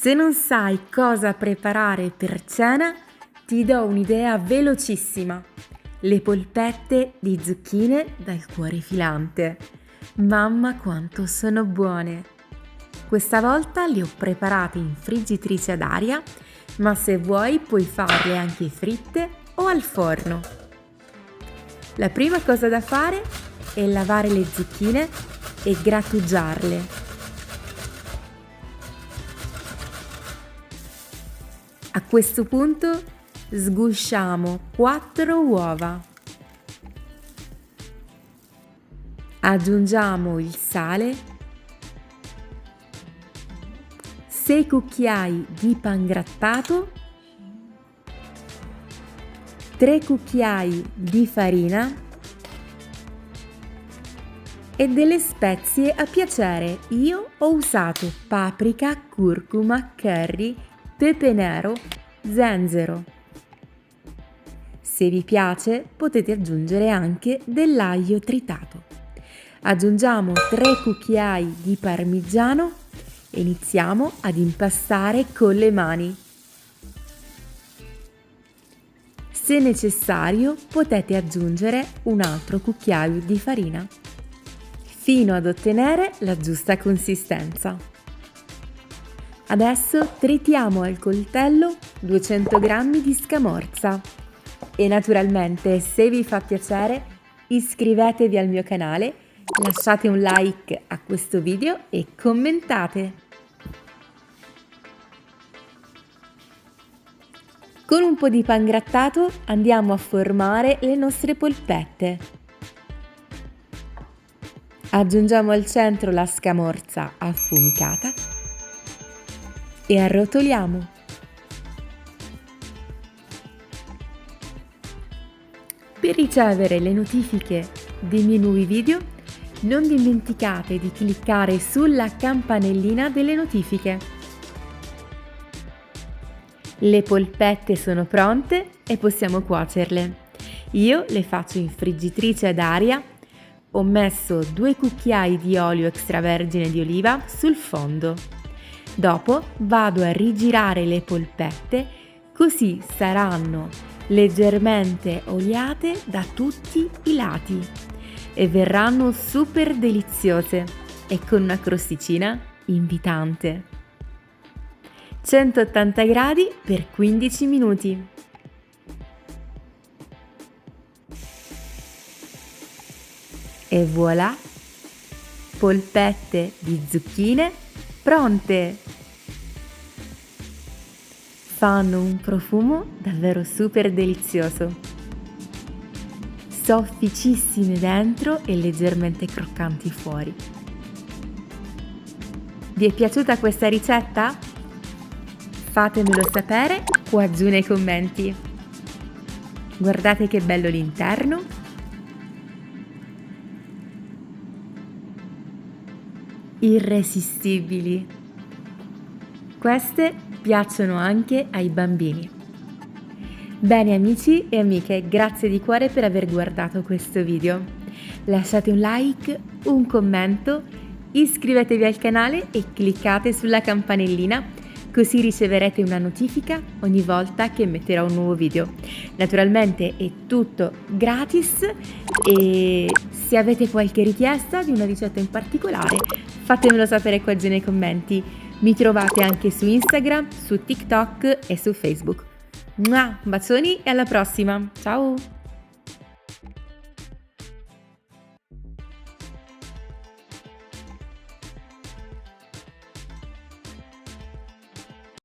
Se non sai cosa preparare per cena, ti do un'idea velocissima. Le polpette di zucchine dal cuore filante. Mamma quanto sono buone! Questa volta le ho preparate in friggitrice ad aria, ma se vuoi puoi farle anche fritte o al forno. La prima cosa da fare è lavare le zucchine e grattugiarle. A questo punto sgusciamo 4 uova. Aggiungiamo il sale, 6 cucchiai di pangrattato, 3 cucchiai di farina e delle spezie a piacere. Io ho usato paprika, curcuma, curry, pepe nero, zenzero. Se vi piace potete aggiungere anche dell'aglio tritato. Aggiungiamo 3 cucchiai di parmigiano e iniziamo ad impastare con le mani. Se necessario potete aggiungere un altro cucchiaio di farina fino ad ottenere la giusta consistenza. Adesso tritiamo al coltello 200 g di scamorza e naturalmente, se vi fa piacere, iscrivetevi al mio canale, lasciate un like a questo video e commentate. Con un po' di pangrattato andiamo a formare le nostre polpette. Aggiungiamo al centro la scamorza affumicata e arrotoliamo. Per ricevere le notifiche dei miei nuovi video, non dimenticate di cliccare sulla campanellina delle notifiche. Le polpette sono pronte e possiamo cuocerle. Io le faccio in friggitrice ad aria. Ho messo 2 cucchiai di olio extravergine di oliva sul fondo. Dopo vado a rigirare le polpette, così saranno leggermente oliate da tutti i lati e verranno super deliziose e con una crosticina invitante. 180 gradi per 15 minuti. E voilà! Polpette di zucchine pronte! Fanno un profumo davvero super delizioso, sofficissime dentro e leggermente croccanti fuori. Vi è piaciuta questa ricetta? Fatemelo sapere qua giù nei commenti. Guardate che bello l'interno! Irresistibili! Queste piacciono anche ai bambini. Bene amici e amiche, grazie di cuore per aver guardato questo video. Lasciate un like, un commento, iscrivetevi al canale e cliccate sulla campanellina, così riceverete una notifica ogni volta che metterò un nuovo video. Naturalmente è tutto gratis e se avete qualche richiesta di una ricetta in particolare, fatemelo sapere qua giù nei commenti. Mi trovate anche su Instagram, su TikTok e su Facebook. Bacioni e alla prossima! Ciao!